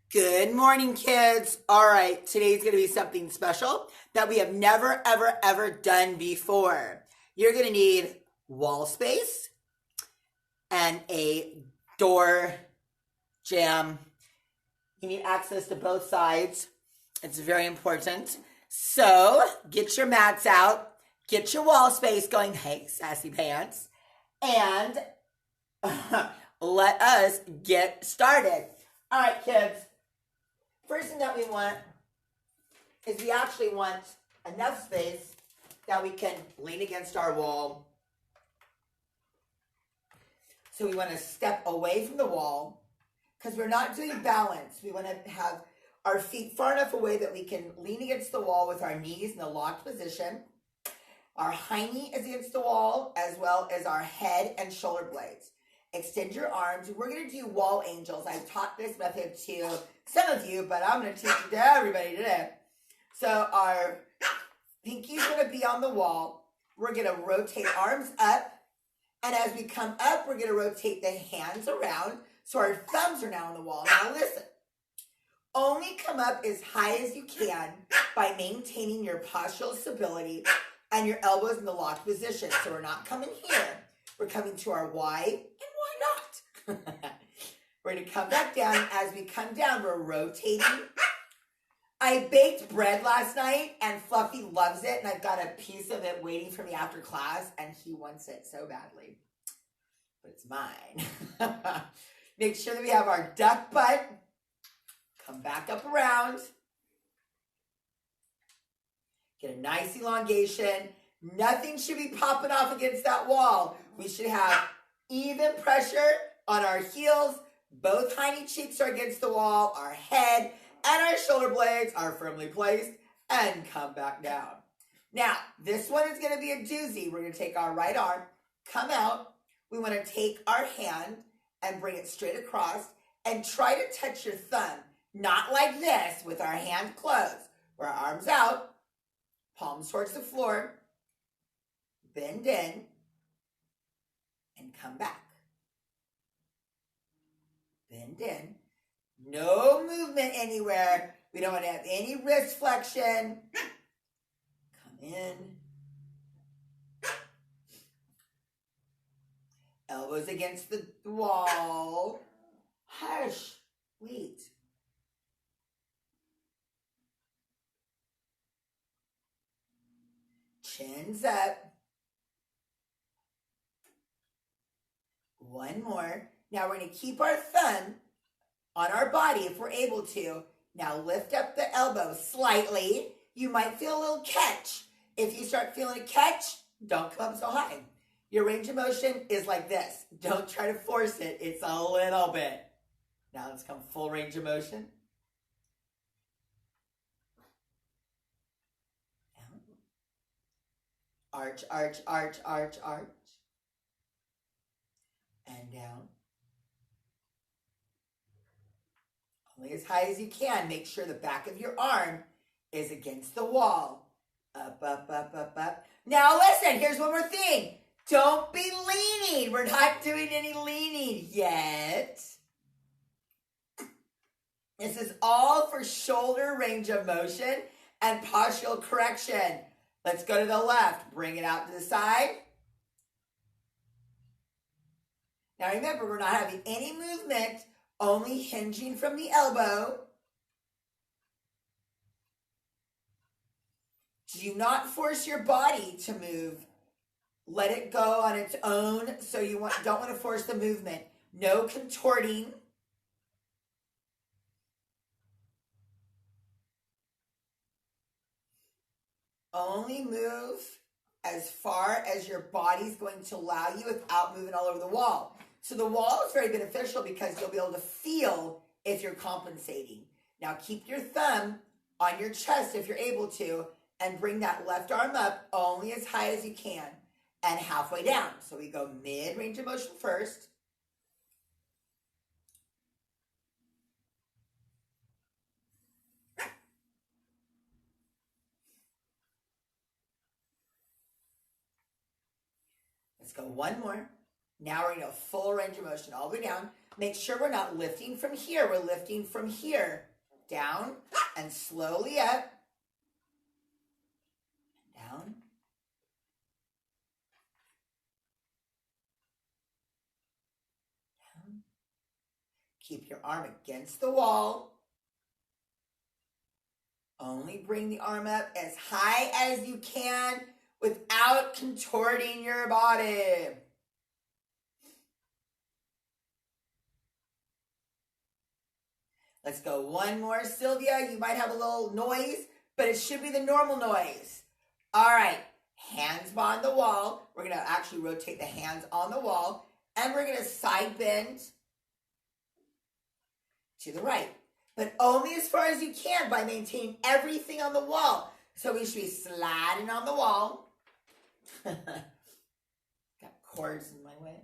Good morning, kids. All right, today's going to be something special that we have never, ever, ever done before. You're going to need wall space and a door jamb. You need access to both sides. It's very important. So get your mats out, get your wall space going. Hey, sassy pants. And let us get started. All right, kids. First thing that we want is we actually want enough space that we can lean against our wall. So we want to step away from the wall because we're not doing balance. We want to have our feet far enough away that we can lean against the wall with our knees in a locked position. Our hind knee is against the wall as well as our head and shoulder blades. Extend your arms. We're going to do wall angels. I've taught this method to some of you, but I'm going to teach it to everybody today. So our pinky's going to be on the wall. We're going to rotate arms up. And as we come up, we're going to rotate the hands around. So our thumbs are now on the wall. Now listen. Only come up as high as you can by maintaining your postural stability and your elbows in the locked position. So we're not coming here. We're coming to our why, and why not? We're going to come back down. As we come down, we're rotating. I baked bread last night, and Fluffy loves it, and I've got a piece of it waiting for me after class, and he wants it so badly. But it's mine. Make sure that we have our duck butt. Come back up around. Get a nice elongation. Nothing should be popping off against that wall. We should have even pressure on our heels. Both hiney cheeks are against the wall. Our head and our shoulder blades are firmly placed. And come back down. Now, this one is going to be a doozy. We're going to take our right arm, come out. We want to take our hand and bring it straight across and try to touch your thumb. Not like this with our hand closed. Our arms out, palms towards the floor. Bend in and come back. Bend in. No movement anywhere. We don't want to have any wrist flexion. Come in. Elbows against the wall. Hush. Wait. Chins up. One more. Now we're going to keep our thumb on our body if we're able to. Now lift up the elbow slightly. You might feel a little catch. If you start feeling a catch, don't come up so high. Your range of motion is like this. Don't try to force it. It's a little bit. Now let's come full range of motion. Down. Arch, arch, arch, arch, arch. And down. Only as high as you can. Make sure the back of your arm is against the wall. Up, up, up, up, up. Now listen, here's one more thing. Don't be leaning. We're not doing any leaning yet. This is all for shoulder range of motion and postural correction. Let's go to the left. Bring it out to the side. Now remember, we're not having any movement, only hinging from the elbow. Do not force your body to move. Let it go on its own, so you don't want to force the movement. No contorting. Only move as far as your body's going to allow you without moving all over the wall. So the wall is very beneficial because you'll be able to feel if you're compensating. Now keep your thumb on your chest if you're able to and bring that left arm up only as high as you can and halfway down. So we go mid range of motion first. Let's go one more. Now we're going to go full range of motion all the way down. Make sure we're not lifting from here. We're lifting from here. Down and slowly up. Down. Down. Keep your arm against the wall. Only bring the arm up as high as you can without contorting your body. Let's go one more, Sylvia. You might have a little noise, but it should be the normal noise. All right, hands on the wall. We're going to actually rotate the hands on the wall, and we're going to side bend to the right, but only as far as you can by maintaining everything on the wall. So we should be sliding on the wall. Got cords in my way.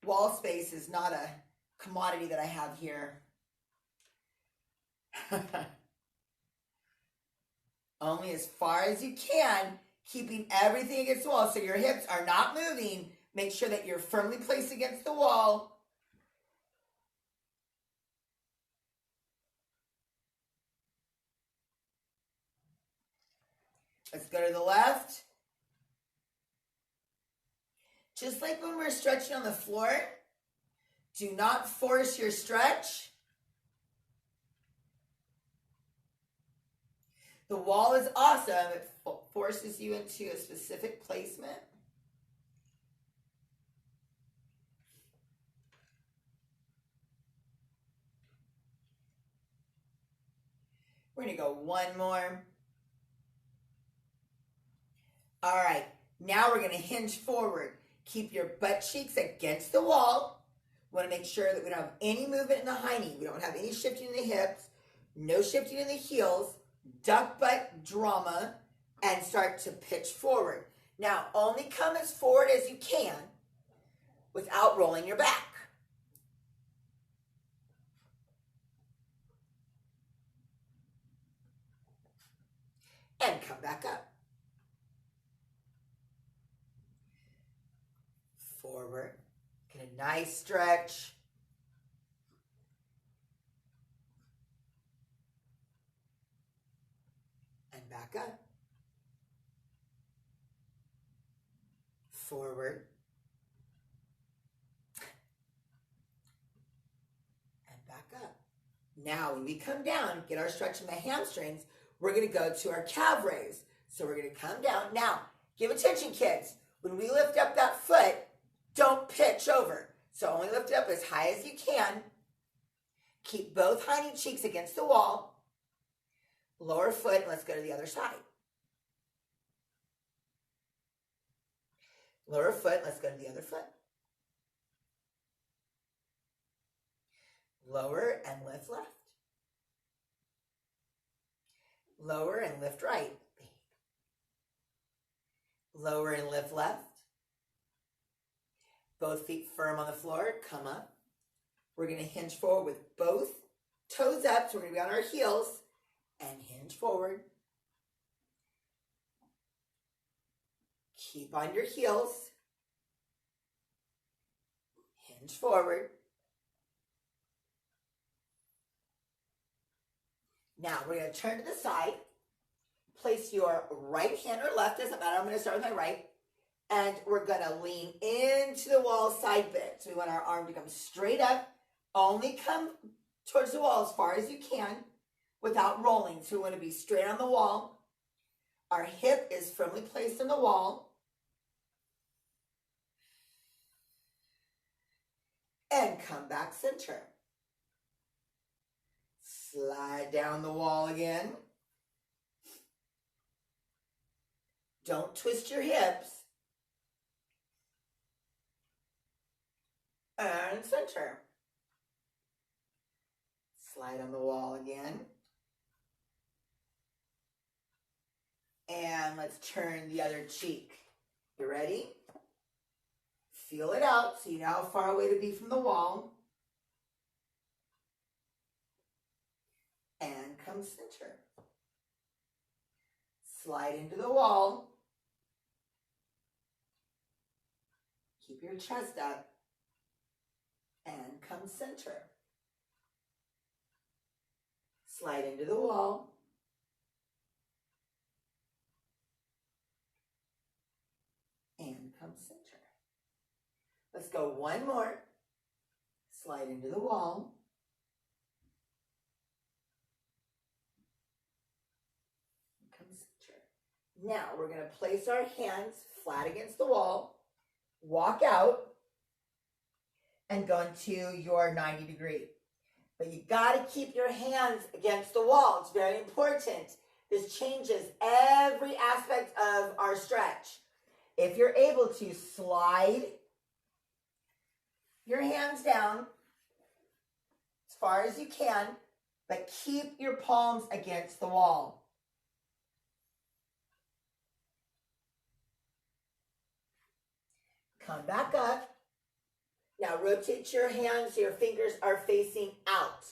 Wall space is not a commodity that I have here. Only as far as you can, keeping everything against the wall so your hips are not moving. Make sure that you're firmly placed against the wall. Let's go to the left. Just like when we're stretching on the floor, do not force your stretch. The wall is awesome. It forces you into a specific placement. We're going to go one more. All right, now we're going to hinge forward. Keep your butt cheeks against the wall. We want to make sure that we don't have any movement in the hind knee. We don't have any shifting in the hips, no shifting in the heels. Duck butt drama and start to pitch forward. Now, only come as forward as you can without rolling your back. And come back up. Forward. Get a nice stretch. And back up. Forward. And back up. Now, when we come down, get our stretch in the hamstrings, we're going to go to our calf raise. So we're going to come down. Now, give attention, kids. When we lift up that foot, don't pitch over. So only lift it up as high as you can. Keep both hind cheeks against the wall. Lower foot, let's go to the other side. Lower foot, let's go to the other foot. Lower and lift left. Lower and lift right. Lower and lift left. Both feet firm on the floor, come up. We're going to hinge forward with both toes up, so we're going to be on our heels and hinge forward. Keep on your heels. Hinge forward. Now we're going to turn to the side. Place your right hand or left, doesn't matter. I'm going to start with my right. And we're going to lean into the wall side bend. So we want our arm to come straight up. Only come towards the wall as far as you can without rolling. So we want to be straight on the wall. Our hip is firmly placed on the wall. And come back center. Slide down the wall again. Don't twist your hips. And center. Slide on the wall again. And let's turn the other cheek. You ready? Feel it out so you know how far away to be from the wall. And come center. Slide into the wall. Keep your chest up and come center. Slide into the wall. And come center. Let's go one more. Slide into the wall. Come center. Now we're going to place our hands flat against the wall, walk out, and go into your 90 degree. But you got to keep your hands against the wall. It's very important. This changes every aspect of our stretch. If you're able to slide your hands down as far as you can, but keep your palms against the wall. Come back up. Now rotate your hands so your fingers are facing out.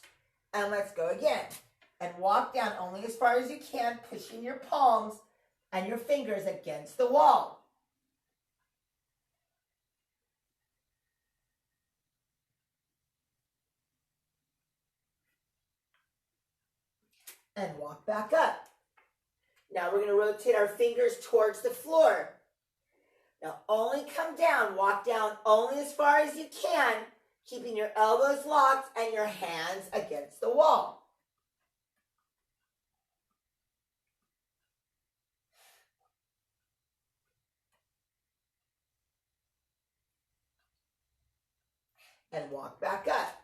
And let's go again. And walk down only as far as you can, pushing your palms and your fingers against the wall. And walk back up. Now we're going to rotate our fingers towards the floor. Now only come down, walk down only as far as you can, keeping your elbows locked and your hands against the wall. And walk back up.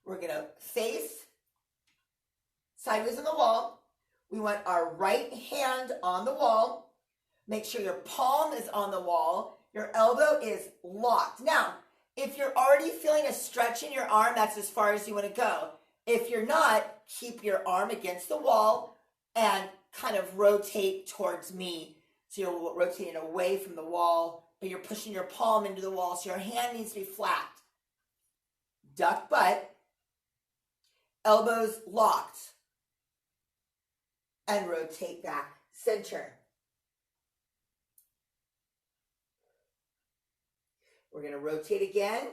We're going to face sideways on the wall. We want our right hand on the wall. Make sure your palm is on the wall. Your elbow is locked. Now, if you're already feeling a stretch in your arm, that's as far as you want to go. If you're not, keep your arm against the wall and kind of rotate towards me. So you're rotating away from the wall, but you're pushing your palm into the wall, so your hand needs to be flat. Duck butt, elbows locked, and rotate back center. We're going to rotate again.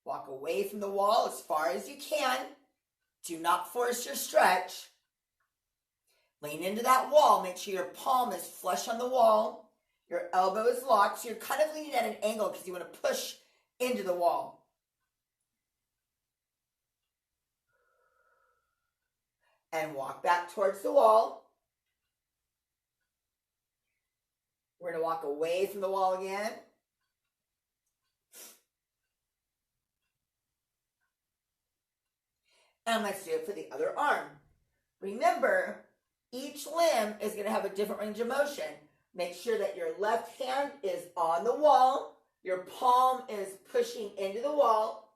Walk away from the wall as far as you can. Do not force your stretch. Lean into that wall. Make sure your palm is flush on the wall. Your elbow is locked. So you're kind of leaning at an angle because you want to push into the wall. And walk back towards the wall. We're going to walk away from the wall again. And let's do it for the other arm. Remember, each limb is going to have a different range of motion. Make sure that your left hand is on the wall. Your palm is pushing into the wall.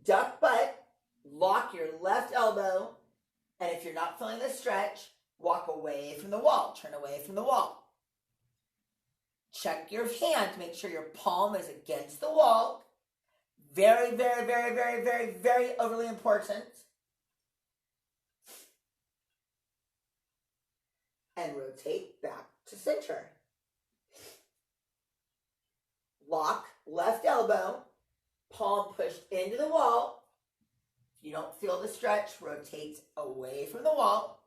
Duck butt. Lock your left elbow. And if you're not feeling the stretch, walk away from the wall. Turn away from the wall. Check your hand to make sure your palm is against the wall. Very, very, very, very, very, very overly important. And rotate back to center. Lock left elbow, palm pushed into the wall. If you don't feel the stretch, rotate away from the wall.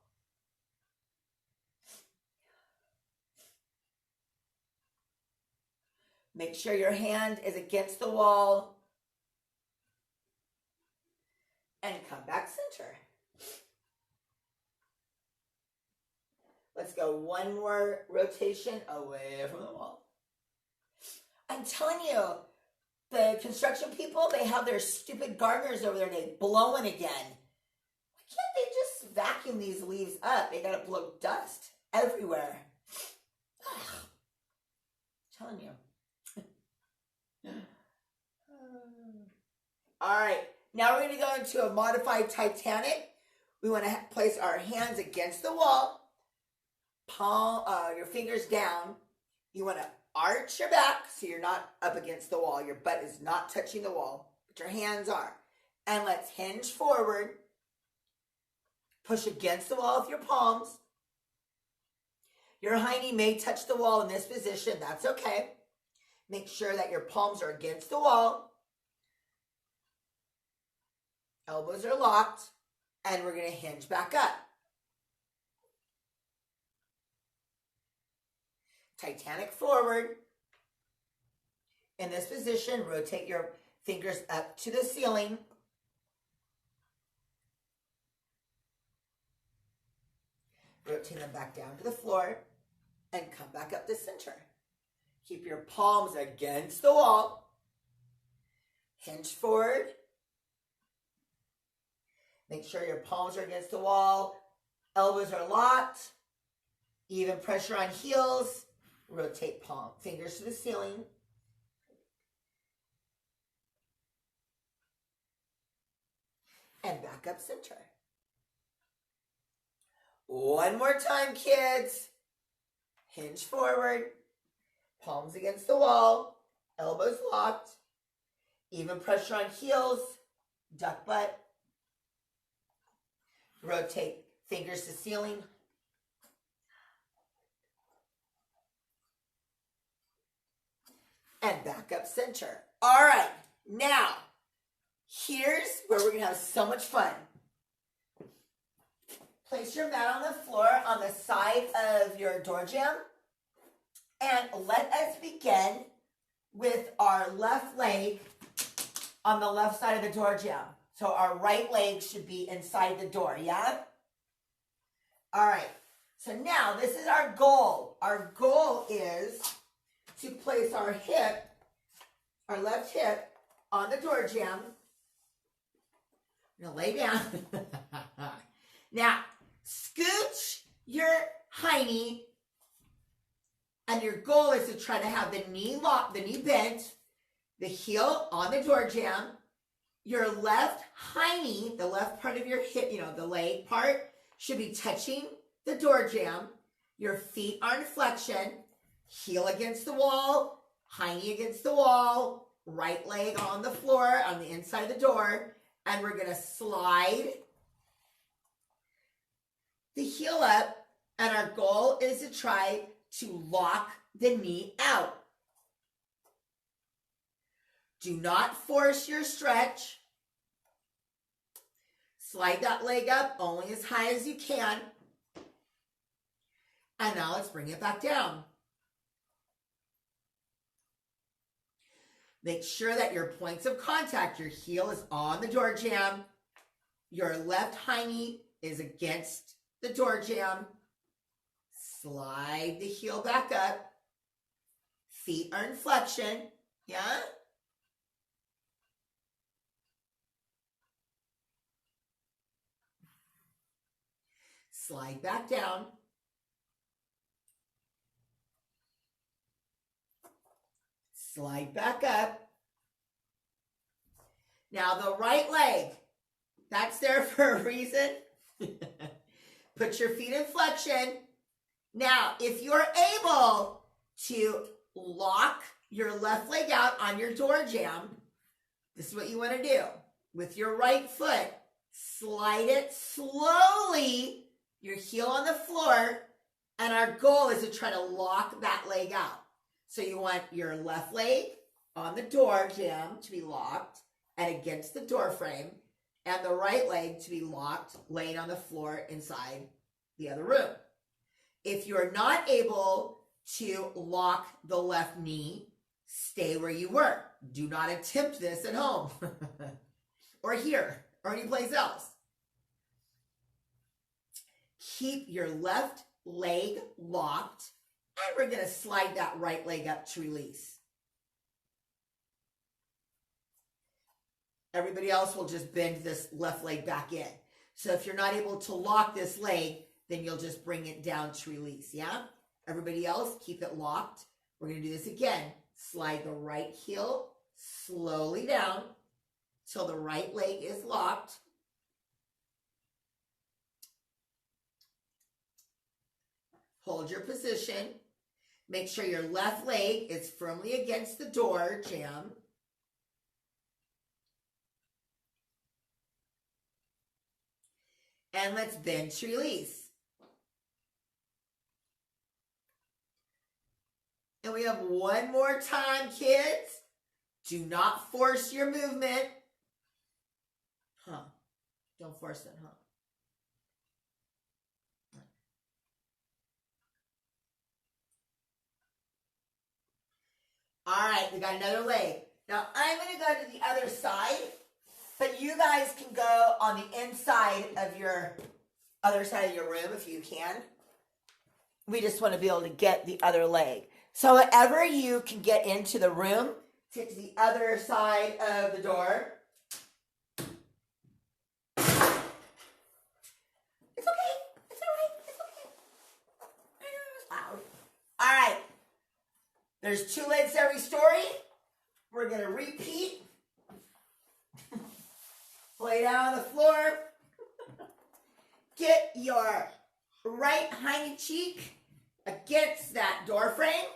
Make sure your hand is against the wall. And come back center. Let's go one more rotation away from the wall. I'm telling you, the construction people, they have their stupid gardeners over there, they blowing again. Why can't they just vacuum these leaves up? They gotta blow dust everywhere. Ugh. I'm telling you. All right, now we're gonna go into a modified Titanic. We wanna place our hands against the wall. Palm, your fingers down. You want to arch your back so you're not up against the wall. Your butt is not touching the wall, but your hands are. And let's hinge forward. Push against the wall with your palms. Your hiney may touch the wall in this position. That's okay. Make sure that your palms are against the wall. Elbows are locked. And we're going to hinge back up. Titanic forward. In this position, rotate your fingers up to the ceiling. Rotate them back down to the floor and come back up to center. Keep your palms against the wall. Hinge forward. Make sure your palms are against the wall. Elbows are locked. Even pressure on heels. Rotate palm, fingers to the ceiling. And back up center. One more time, kids. Hinge forward. Palms against the wall. Elbows locked. Even pressure on heels. Duck butt. Rotate fingers to ceiling. And back up center. All right, now, here's where we're going to have so much fun. Place your mat on the floor on the side of your door jamb. And let us begin with our left leg on the left side of the door jamb. So our right leg should be inside the door, yeah? All right, so now this is our goal. Our goal is to place our hip, our left hip, on the door jamb. Now lay down. Now, scooch your hiney, and your goal is to try to have the knee locked, the knee bent, the heel on the door jamb. Your left hiney, the left part of your hip, the leg part, should be touching the door jamb. Your feet are in flexion. Heel against the wall, hiney against the wall, right leg on the floor on the inside of the door, and we're going to slide the heel up, and our goal is to try to lock the knee out. Do not force your stretch. Slide that leg up only as high as you can. And now let's bring it back down. Make sure that your points of contact, your heel is on the door jamb. Your left hiney is against the door jamb. Slide the heel back up. Feet are in flexion. Yeah? Slide back down. Slide back up. Now the right leg, that's there for a reason. Put your feet in flexion. Now, if you're able to lock your left leg out on your door jamb, this is what you want to do. With your right foot, slide it slowly, your heel on the floor, and our goal is to try to lock that leg out. So you want your left leg on the door jamb to be locked and against the door frame, and the right leg to be locked, laying on the floor inside the other room. If you're not able to lock the left knee, stay where you were. Do not attempt this at home or here or anyplace else. Keep your left leg locked, and we're going to slide that right leg up to release. Everybody else will just bend this left leg back in. So if you're not able to lock this leg, then you'll just bring it down to release, yeah? Everybody else, keep it locked. We're going to do this again. Slide the right heel slowly down till the right leg is locked. Hold your position. Make sure your left leg is firmly against the door jamb. And let's bend to release. And we have one more time, kids. Do not force your movement. Don't force it, All right, we got another leg. Now, I'm going to go to the other side, but you guys can go on the inside of your other side of your room if you can. We just want to be able to get the other leg. So whenever you can get into the room, get to the other side of the door. It's okay. It's all right. It's okay. I know it was loud. All right. There's 2 legs every story. We're going to repeat. Lay down on the floor. Get your right hind cheek against that door frame.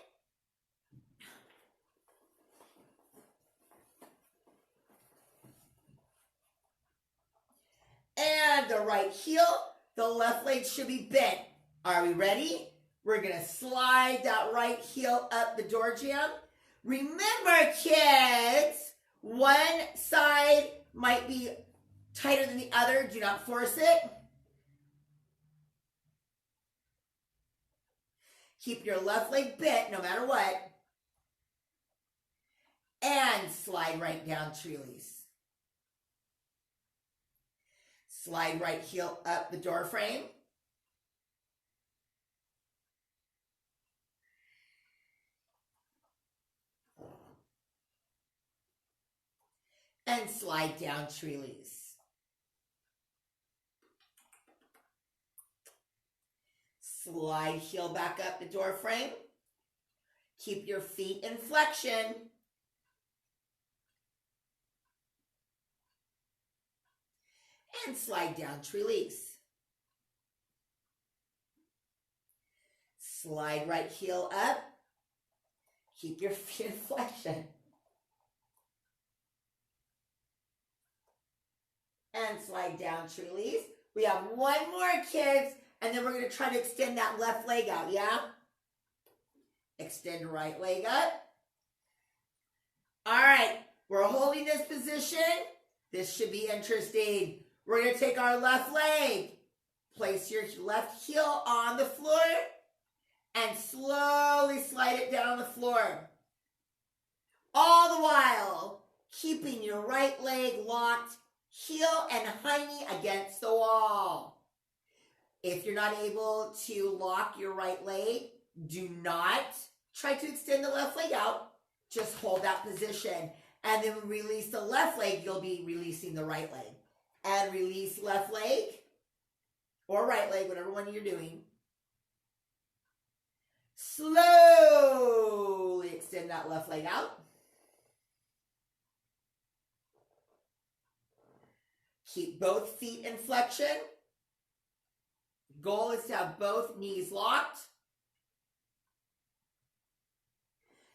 And the right heel, the left leg should be bent. Are we ready? We're going to slide that right heel up the door jamb. Remember, kids, one side might be tighter than the other. Do not force it. Keep your left leg bent no matter what. And slide right down to release. Slide right heel up the door frame. And slide down to release. Slide heel back up the door frame. Keep your feet in flexion. And slide down to release. Slide right heel up. Keep your feet in flexion. And slide down to release. We have one more, kids, and then we're going to try to extend that left leg out, yeah? Extend right leg up. All right, we're holding this position. This should be interesting. We're going to take our left leg, place your left heel on the floor, and slowly slide it down the floor. All the while, keeping your right leg locked, heel and hiney against the wall. If you're not able to lock your right leg, do not try to extend the left leg out. Just hold that position. And then release the left leg, you'll be releasing the right leg. And release left leg or right leg, whatever one you're doing. Slowly extend that left leg out. Keep both feet in flexion. Goal is to have both knees locked.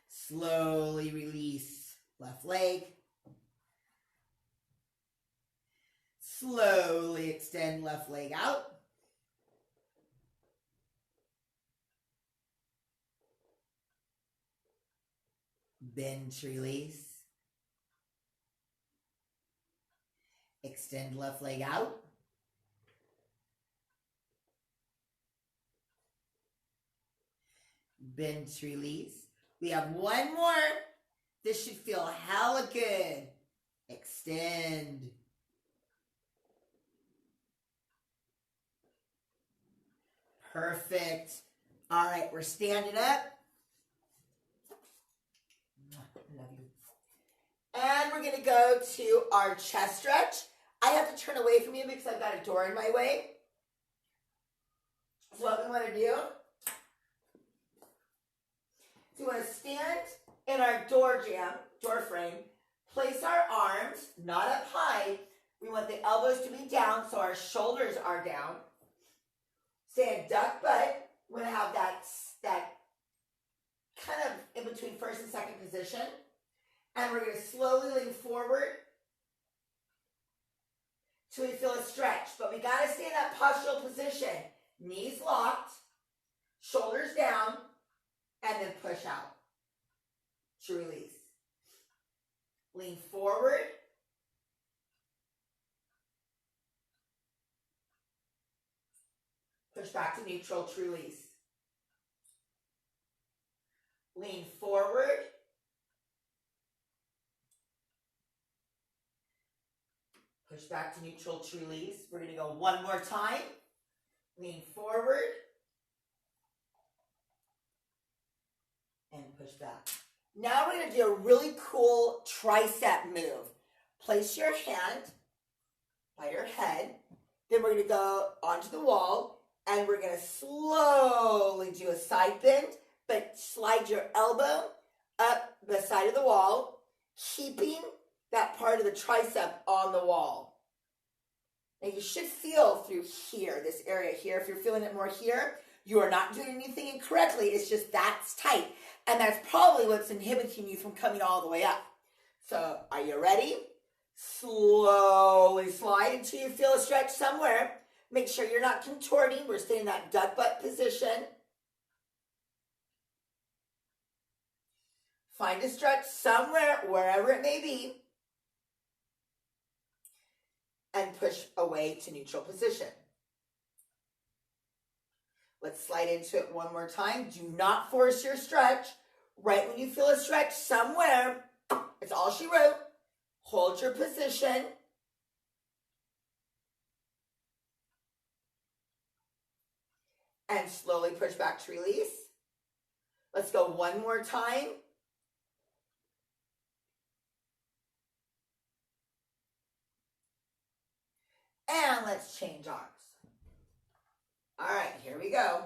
Slowly release left leg. Slowly extend left leg out. Bend to release. Extend left leg out. Bend to release. We have one more. This should feel hella good. Extend. Perfect. All right, we're standing up. Love you. And we're going to go to our chest stretch. I have to turn away from you because I've got a door in my way. So what we want to do is we want to stand in our door jamb, door frame, place our arms, not up high. We want the elbows to be down so our shoulders are down. Stand duck butt. We're going to have that kind of in between first and second position. And we're going to slowly lean forward till we feel a stretch. But we got to stay in that postural position. Knees locked, shoulders down, and then push out. to release. Lean forward. Push back to neutral to release. Lean forward. Push back to neutral to release. We're going to go one more time. Lean forward. And push back. Now we're going to do a really cool tricep move. Place your hand by your head. Then we're going to go onto the wall. And we're going to slowly do a side bend. But slide your elbow up the side of the wall. Keeping that part of the tricep on the wall. Now you should feel through here, this area here. If you're feeling it more here, you are not doing anything incorrectly. It's just that's tight. And that's probably what's inhibiting you from coming all the way up. So are you ready? Slowly slide until you feel a stretch somewhere. Make sure you're not contorting. We're staying in that duck butt position. Find a stretch somewhere, wherever it may be. And push away to neutral position. Let's slide into it one more time. Do not force your stretch. Right when you feel a stretch somewhere, it's all she wrote. Hold your position. And slowly push back to release. Let's go one more time. And let's change arms. All right, here we go.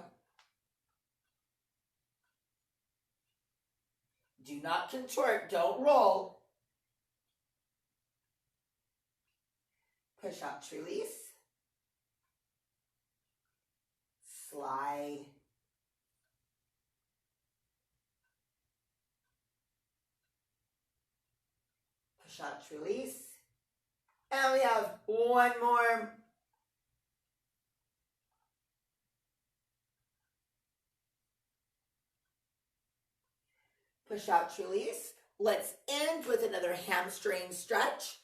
Do not contort, don't roll. Push out to release. Slide. Push out to release. And we have one more. Push out to release. Let's end with another hamstring stretch.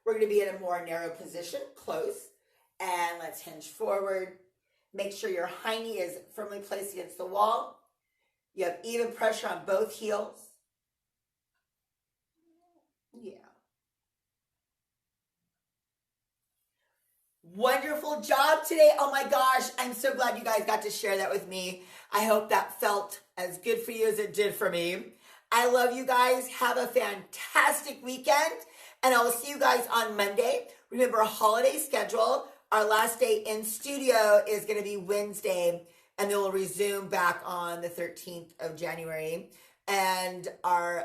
We're going to be in a more narrow position, close. And let's hinge forward. Make sure your hind knee is firmly placed against the wall. You have even pressure on both heels. Yeah. Wonderful job today. Oh my gosh, I'm so glad you guys got to share that with me. I hope that felt as good for you as it did for me. I love you guys. Have a fantastic weekend. And I will see you guys on Monday. Remember, a holiday schedule. Our last day in studio is going to be Wednesday. And then we'll resume back on the 13th of January. And our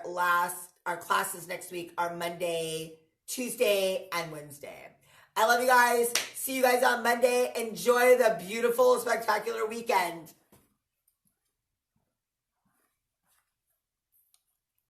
classes next week are Monday, Tuesday, and Wednesday. I love you guys. See you guys on Monday. Enjoy the beautiful, spectacular weekend.